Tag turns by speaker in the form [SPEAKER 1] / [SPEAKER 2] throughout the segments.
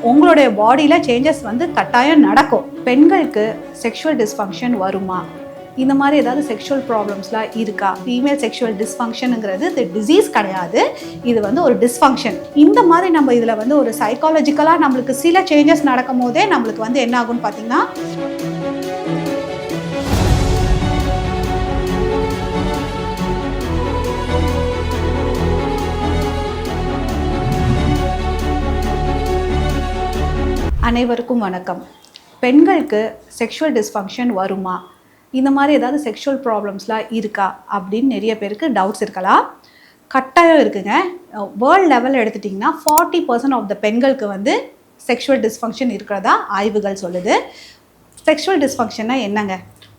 [SPEAKER 1] உங்களுடைய பாடியில் சேஞ்சஸ் வந்து கட்டாயம் நடக்கும். பெண்களுக்கு செக்ஷுவல் டிஸ்ஃபங்க்ஷன் வருமா? இந்த மாதிரி ஏதாவது செக்ஷுவல் ப்ராப்ளம்ஸ்லாம் இருக்கா? ஃபீமேல் செக்ஷுவல் டிஸ்ஃபங்க்ஷனுங்கிறது இது டிசீஸ் கிடையாது, இது வந்து ஒரு டிஸ்ஃபங்க்ஷன். இந்த மாதிரி நம்ம இதில் வந்து ஒரு சைக்காலஜிக்கலாக நம்மளுக்கு சில சேஞ்சஸ் நடக்கும் போதே நம்மளுக்கு வந்து என்ன ஆகும்னு பார்த்தீங்கன்னா, அனைவருக்கும் வணக்கம். பெண்களுக்கு செக்ஷுவல் டிஸ்ஃபங்க்ஷன் வருமா? இந்த மாதிரி ஏதாவது செக்ஷுவல் ப்ராப்ளம்ஸ்லாம் இருக்கா அப்படின்னு நிறைய பேருக்கு டவுட்ஸ் இருக்கலாம். கட்டாயம் இருக்குங்க. வேர்ல்டு லெவலில் எடுத்துட்டிங்கன்னா 40% ஆஃப் த பெண்களுக்கு வந்து செக்ஷுவல் டிஸ்ஃபங்க்ஷன் இருக்கிறதா ஆய்வுகள் சொல்லுது. செக்ஷுவல் டிஸ்ஃபங்க்ஷன்னா என்னங்க?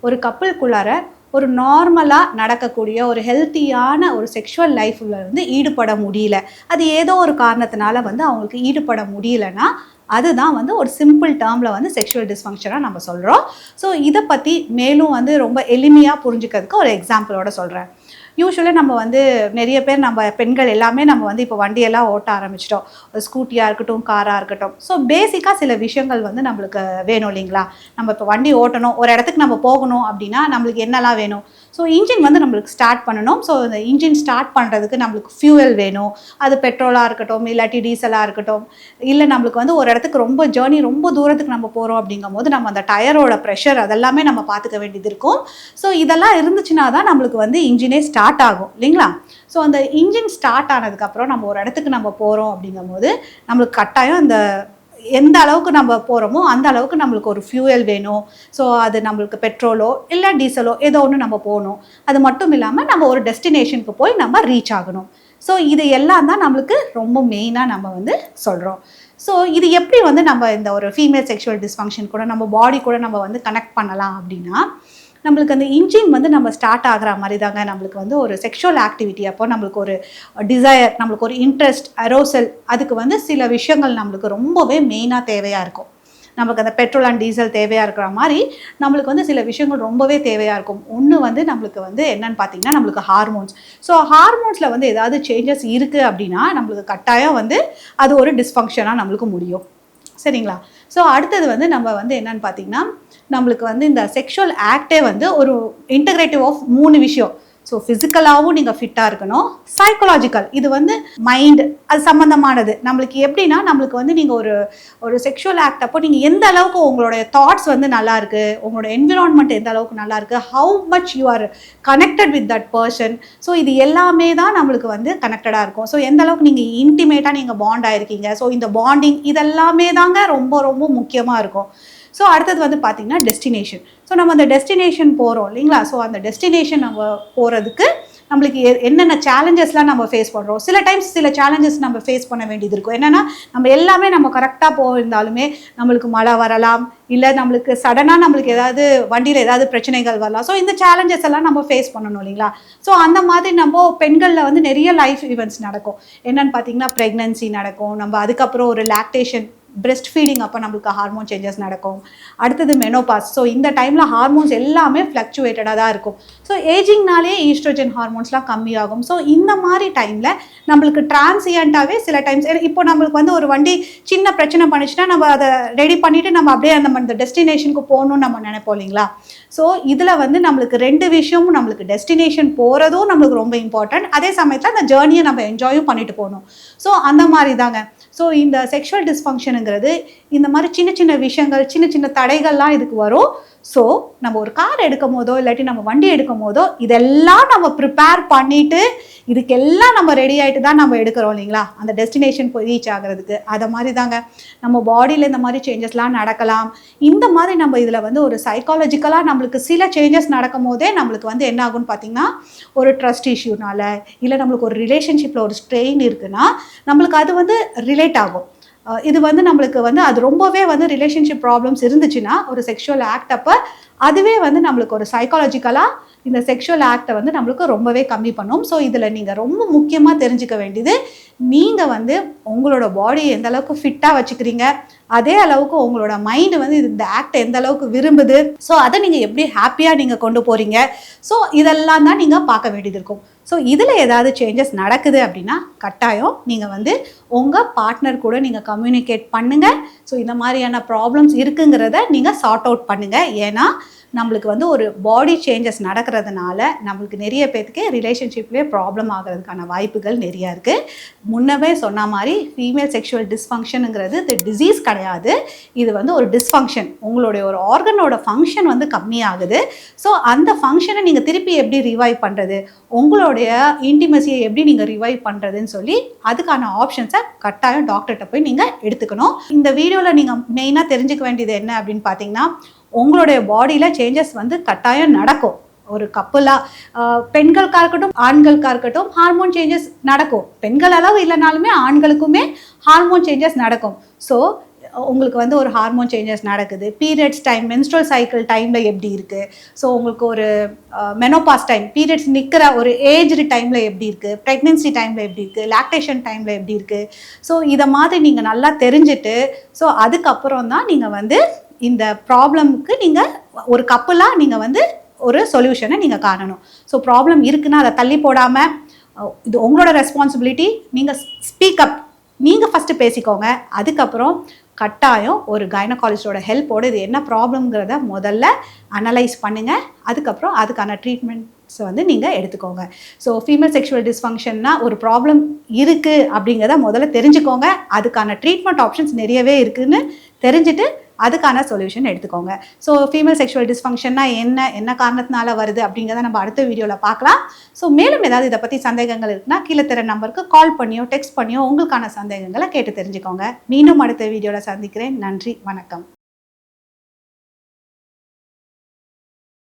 [SPEAKER 1] ஒரு கப்புளுக்குள்ளார ஒரு நார்மலாக நடக்கக்கூடிய ஒரு ஹெல்த்தியான ஒரு செக்ஷுவல் லைஃப்பில் வந்து ஈடுபட முடியல, அது ஏதோ ஒரு காரணத்தினால வந்து அவங்களுக்கு ஈடுபட முடியலன்னா அதுதான் வந்து ஒரு சிம்பிள் டேர்மில் வந்து செக்ஷுவல் டிஸ்ஃபங்க்ஷனாக நம்ம சொல்கிறோம். ஸோ இதை பற்றி மேலும் வந்து ரொம்ப எளிமையாக புரிஞ்சுக்கிறதுக்கு ஒரு எக்ஸாம்பிளோட சொல்கிறேன். யூஸ்வலாக நம்ம வந்து நிறைய பேர் நம்ம பெண்கள் எல்லாமே நம்ம வந்து இப்போ வண்டியெல்லாம் ஓட்ட ஆரம்பிச்சிட்டோம். ஒரு ஸ்கூட்டியாக இருக்கட்டும், காராக இருக்கட்டும். ஸோ பேசிக்காக சில விஷயங்கள் வந்து நம்மளுக்கு வேணும் இல்லைங்களா? நம்ம இப்போ வண்டி ஓட்டணும், ஒரு இடத்துக்கு நம்ம போகணும் அப்படின்னா நம்மளுக்கு என்னெல்லாம் வேணும்? ஸோ இன்ஜின் வந்து நம்மளுக்கு ஸ்டார்ட் பண்ணணும். ஸோ இந்த இன்ஜின் ஸ்டார்ட் பண்ணுறதுக்கு நம்மளுக்கு ஃபியூவல் வேணும். அது பெட்ரோலாக இருக்கட்டும், இல்லாட்டி டீசலாக இருக்கட்டும், இல்லை நம்மளுக்கு வந்து ஒரு இடத்துக்கு ரொம்ப ஜேர்னி ரொம்ப தூரத்துக்கு நம்ம போகிறோம் அப்படிங்கும் போது நம்ம அந்த டயரோட ப்ரெஷர் அதெல்லாமே நம்ம பார்த்துக்க வேண்டியது இருக்கும். ஸோ இதெல்லாம் இருந்துச்சுன்னா தான் நம்மளுக்கு வந்து இன்ஜினே ஸ்டார்ட் ஆகும் இல்லைங்களா? ஸோ அந்த இன்ஜின் ஸ்டார்ட் ஆனதுக்கப்புறம் நம்ம ஒரு இடத்துக்கு நம்ம போகிறோம் அப்படிங்கும் போது நம்மளுக்கு கட்டாயம் அந்த எந்த அளவுக்கு நம்ம போகிறோமோ அந்த அளவுக்கு நம்மளுக்கு ஒரு ஃபியூயல் வேணும். ஸோ அது நம்மளுக்கு பெட்ரோலோ இல்லை டீசலோ ஏதோ ஒன்று நம்ம போகணும். அது மட்டும் இல்லாமல் நம்ம ஒரு டெஸ்டினேஷனுக்கு போய் நம்ம ரீச் ஆகணும். ஸோ இது எல்லாம் தான் நம்மளுக்கு ரொம்ப மெயினாக நம்ம வந்து சொல்கிறோம். ஸோ இது எப்படி வந்து நம்ம இந்த ஒரு ஃபீமேல் செக்ஷுவல் டிஸ்ஃபங்க்ஷன் கூட நம்ம பாடி கூட நம்ம வந்து கனெக்ட் பண்ணலாம் அப்படின்னா, நம்மளுக்கு அந்த இன்ஜின் வந்து நம்ம ஸ்டார்ட் ஆகிற மாதிரி தாங்க நம்மளுக்கு வந்து ஒரு செக்ஷுவல் ஆக்டிவிட்டி அப்போ நம்மளுக்கு ஒரு டிசையர், நம்மளுக்கு ஒரு இன்ட்ரெஸ்ட், அரோசல், அதுக்கு வந்து சில விஷயங்கள் நம்மளுக்கு ரொம்பவே மெயினாக தேவையாக இருக்கும். நமக்கு அந்த பெட்ரோல் அண்ட் டீசல் தேவையாக இருக்கிற மாதிரி நம்மளுக்கு வந்து சில விஷயங்கள் ரொம்பவே தேவையாக இருக்கும். ஒன்று வந்து நம்மளுக்கு வந்து என்னன்னு பார்த்தீங்கன்னா நம்மளுக்கு ஹார்மோன்ஸ். ஸோ ஹார்மோன்ஸில் வந்து ஏதாவது சேஞ்சஸ் இருக்குது அப்படின்னா நம்மளுக்கு கட்டாயம் வந்து அது ஒரு டிஸ்ஃபங்க்ஷனாக நம்மளுக்கு முடியும். சரிங்களா? ஸோ அடுத்தது வந்து நம்ம வந்து என்னன்னு பார்த்தீங்கன்னா நம்மளுக்கு வந்து இந்த செக்ஷுவல் ஆக்டே வந்து ஒரு இன்டகிரேட்டிவ் ஆஃப் 3 விஷயம். ஸோ ஃபிசிக்கலாகவும் நீங்கள் ஃபிட்டாக இருக்கணும், சைக்கலாஜிக்கல் இது வந்து மைண்ட் அது சம்மந்தமானது. நம்மளுக்கு எப்படின்னா நம்மளுக்கு வந்து நீங்கள் ஒரு செக்ஷுவல் ஆக்ட் அப்போ நீங்கள் எந்த அளவுக்கு உங்களுடைய தாட்ஸ் வந்து நல்லா இருக்கு, உங்களோட என்விரான்மெண்ட் எந்த அளவுக்கு நல்லா இருக்கு, how much you are connected with that person. So இது எல்லாமே தான் நம்மளுக்கு வந்து கனெக்டடாக இருக்கும். ஸோ எந்த அளவுக்கு நீங்கள் இன்டிமேட்டாக நீங்கள் பாண்ட் ஆயிருக்கீங்க. ஸோ இந்த பாண்டிங் இதெல்லாமே தாங்க ரொம்ப ரொம்ப முக்கியமாக இருக்கும். ஸோ அடுத்தது வந்து பார்த்திங்கன்னா டெஸ்டினேஷன். ஸோ நம்ம அந்த டெஸ்டினேஷன் போகிறோம் இல்லைங்களா? ஸோ அந்த டெஸ்டினேஷன் நம்ம போகிறதுக்கு நம்மளுக்கு என்னென்ன சேலஞ்சஸ்லாம் நம்ம ஃபேஸ் பண்ணுறோம். சில டைம்ஸ் சில சேலஞ்சஸ் நம்ம ஃபேஸ் பண்ண வேண்டியது இருக்கும். என்னென்னா நம்ம எல்லாமே நம்ம கரெக்டாக போயிருந்தாலுமே நம்மளுக்கு மழை வரலாம், இல்லை நம்மளுக்கு சடனாக நம்மளுக்கு ஏதாவது வண்டியில் ஏதாவது பிரச்சனைகள் வரலாம். ஸோ இந்த சேலஞ்சஸ் எல்லாம் நம்ம ஃபேஸ் பண்ணணும் இல்லைங்களா? ஸோ அந்த மாதிரி நம்ம பெண்களில் வந்து நிறைய லைஃப் ஈவெண்ட்ஸ் நடக்கும். என்னென்னு பார்த்தீங்கன்னா ப்ரெக்னன்சி நடக்கும், நம்ம அதுக்கப்புறம் ஒரு லாக்டேஷன் பிரெஸ்ட் ஃபீடிங் அப்போ நம்மளுக்கு ஹார்மோன் சேஞ்சஸ் நடக்கும். அடுத்தது மெனோபாஸ். ஸோ இந்த டைமில் ஹார்மோன்ஸ் எல்லாமே ஃப்ளக்சுவேட்டடாக தான் இருக்கும். ஸோ ஏஜிங்னாலே ஈஸ்ட்ரோஜன் ஹார்மோன்ஸ்லாம் கம்மியாகும். ஸோ இந்த மாதிரி டைமில் நம்மளுக்கு டிரான்சியண்ட்டாகவே சில டைம்ஸ் இப்போ நம்மளுக்கு வந்து ஒரு வண்டி சின்ன பிரச்சனை பண்ணிச்சுன்னா நம்ம அதை ரெடி பண்ணிவிட்டு நம்ம அப்படியே அந்த டெஸ்டினேஷனுக்கு போகணும்னு நம்ம நினைப்போம் இல்லைங்களா? ஸோ இதில் வந்து நம்மளுக்கு 2 விஷயமும், நம்மளுக்கு டெஸ்டினேஷன் போகிறதும் நம்மளுக்கு ரொம்ப இம்பார்ட்டன்ட், அதே சமயத்தில் அந்த ஜேர்னியை நம்ம என்ஜாயும் பண்ணிட்டு போகணும். ஸோ அந்த மாதிரி தாங்க. ஸோ இந்த செக்ஷுவல் டிஸ்ஃபங்க்ஷனுங்கிறது இந்த மாதிரி சின்ன சின்ன விஷயங்கள், சின்ன சின்ன தடைகள்லாம் இதுக்கு வரும். ஸோ நம்ம ஒரு கார் எடுக்கும் போதோ இல்லாட்டி நம்ம வண்டி எடுக்கும் போதோ இதெல்லாம் நம்ம ப்ரிப்பேர் பண்ணிவிட்டு இதுக்கெல்லாம் நம்ம ரெடி ஆகிட்டு தான் நம்ம எடுக்கிறோம் இல்லைங்களா? அந்த டெஸ்டினேஷன் போய் ரீச் ஆகிறதுக்கு. அதை மாதிரி தாங்க நம்ம பாடியில் இந்த மாதிரி சேஞ்சஸ்லாம் நடக்கலாம். இந்த மாதிரி நம்ம இதில் வந்து ஒரு சைக்காலஜிக்கலாக நம்மளுக்கு சில சேஞ்சஸ் நடக்கும் போதே நம்மளுக்கு வந்து என்ன ஆகும்னு பார்த்தீங்கன்னா ஒரு ட்ரஸ்ட் இஷ்யூனால, இல்லை நம்மளுக்கு ஒரு ரிலேஷன்ஷிப்பில் ஒரு ஸ்ட்ரெயின் இருக்குன்னா நம்மளுக்கு அது வந்து ரிலேட் ஆகும். இது வந்து நம்மளுக்கு வந்து அது ரொம்பவே வந்து ரிலேஷன்ஷிப் ப்ராப்ளம்ஸ் இருந்துச்சுன்னா ஒரு செக்ஷுவல் ஆக்ட் அப்போ அதுவே வந்து நம்மளுக்கு ஒரு சைக்காலஜிக்கலாக இந்த செக்ஷுவல் ஆக்டை வந்து நம்மளுக்கு ரொம்பவே கம்மி பண்ணும். ஸோ இதில் நீங்கள் ரொம்ப முக்கியமாக தெரிஞ்சுக்க வேண்டியது, நீங்கள் வந்து உங்களோட பாடியை எந்த அளவுக்கு ஃபிட்டாக வச்சுக்கிறீங்க, அதே அளவுக்கு உங்களோட மைண்டு வந்து இந்த ஆக்டை எந்த அளவுக்கு விரும்புது, ஸோ அதை நீங்கள் எப்படி ஹாப்பியாக நீங்கள் கொண்டு போகிறீங்க. ஸோ இதெல்லாம் தான் நீங்கள் பார்க்க வேண்டியது இருக்கும். ஸோ இதில் ஏதாவது சேஞ்சஸ் நடக்குது அப்படின்னா கட்டாயம் நீங்கள் வந்து உங்கள் பார்ட்னர் கூட நீங்கள் கம்யூனிகேட் பண்ணுங்கள். ஸோ இந்த மாதிரியான ப்ராப்ளம்ஸ் இருக்குங்கிறத நீங்கள் சார்ட் அவுட் பண்ணுங்கள். ஏன்னா நம்மளுக்கு வந்து ஒரு பாடி சேஞ்சஸ் நடக்கிறதுனால நம்மளுக்கு நிறைய பேருக்கு ரிலேஷன்ஷிப்லேயே ப்ராப்ளம் ஆகிறதுக்கான வாய்ப்புகள் நிறையா இருக்குது. முன்னவே சொன்ன மாதிரி ஃபீமேல் செக்ஷுவல் டிஸ்ஃபங்க்ஷனுங்கிறது இது டிசீஸ் கிடையாது. இது வந்து ஒரு டிஸ்ஃபங்க்ஷன். உங்களுடைய ஒரு ஆர்கனோட ஃபங்க்ஷன் வந்து கம்மியாகுது. ஸோ அந்த ஃபங்க்ஷனை நீங்கள் திருப்பி எப்படி ரிவைவ் பண்ணுறது, உங்களுடைய இன்டிமசியை எப்படி நீங்கள் ரிவைவ் பண்ணுறதுன்னு சொல்லி அதுக்கான ஆப்ஷன்ஸை கட்டாயம் டாக்டர்கிட்ட போய் நீங்கள் எடுத்துக்கணும். இந்த வீடியோவில் நீங்கள் மெயினாக தெரிஞ்சுக்க வேண்டியது என்ன அப்படின்னு பார்த்தீங்கன்னா, உங்களுடைய பாடியில் சேஞ்சஸ் வந்து கட்டாயம் நடக்கும். ஒரு கப்பலாக பெண்களுக்காக இருக்கட்டும் ஆண்களுக்காக இருக்கட்டும் ஹார்மோன் சேஞ்சஸ் நடக்கும். பெண்கள் அளவு இல்லைனாலுமே ஆண்களுக்குமே ஹார்மோன் சேஞ்சஸ் நடக்கும். ஸோ உங்களுக்கு வந்து ஒரு ஹார்மோன் சேஞ்சஸ் நடக்குது, பீரியட்ஸ் டைம் மென்ஸ்ட்ரல் சைக்கிள் டைமில் எப்படி இருக்குது, ஸோ உங்களுக்கு ஒரு மெனோபாஸ் டைம் பீரியட்ஸ் நிற்கிற ஒரு ஏஜ்டு டைமில் எப்படி இருக்குது, ப்ரெக்னென்சி டைமில் எப்படி இருக்குது, லாக்டேஷன் டைமில் எப்படி இருக்குது. ஸோ இதை மாதிரி நீங்கள் நல்லா தெரிஞ்சுட்டு ஸோ அதுக்கப்புறம் தான் நீங்கள் வந்து இந்த ப்ராப்ளமுக்கு நீங்கள் ஒரு கப்பலாக நீங்கள் வந்து ஒரு சொல்யூஷனை நீங்கள் காணணும். ஸோ ப்ராப்ளம் இருக்குன்னா அதை தள்ளி போடாமல் இது உங்களோட ரெஸ்பான்சிபிலிட்டி. நீங்கள் ஸ்பீக் அப், நீங்கள் ஃபஸ்ட்டு பேசிக்கோங்க. அதுக்கப்புறம் கட்டாயம் ஒரு கைனகாலஜிஸ்டோட ஹெல்ப்போடு இது என்ன ப்ராப்ளம்ங்கிறத முதல்ல அனலைஸ் பண்ணுங்கள். அதுக்கப்புறம் அதுக்கான ட்ரீட்மெண்ட்ஸை வந்து நீங்கள் எடுத்துக்கோங்க. ஸோ ஃபீமேல் செக்ஷுவல் டிஸ்ஃபங்க்ஷன்னா ஒரு ப்ராப்ளம் இருக்குது அப்படிங்கிறத முதல்ல தெரிஞ்சுக்கோங்க. அதுக்கான ட்ரீட்மெண்ட் ஆப்ஷன்ஸ் நிறையவே இருக்குதுன்னு தெரிஞ்சுட்டு அதுக்கான சொல்யூஷன் எடுத்துக்கோங்க. ஸோ ஃபீமேல் செக்ஷுவல் டிஸ்ஃபங்க்ஷன்னா என்ன காரணத்தினால வருது அப்படிங்கிறத நம்ம அடுத்த வீடியோவில் பார்க்கலாம். ஸோ மேலும் ஏதாவது இதை பற்றி சந்தேகங்கள் இருக்குன்னா கீழே தர நம்பருக்கு கால் பண்ணியோ டெக்ஸ்ட் பண்ணியோ உங்களுக்கான சந்தேகங்களை கேட்டு தெரிஞ்சுக்கோங்க. மீண்டும் அடுத்த வீடியோவில் சந்திக்கிறேன். நன்றி, வணக்கம்.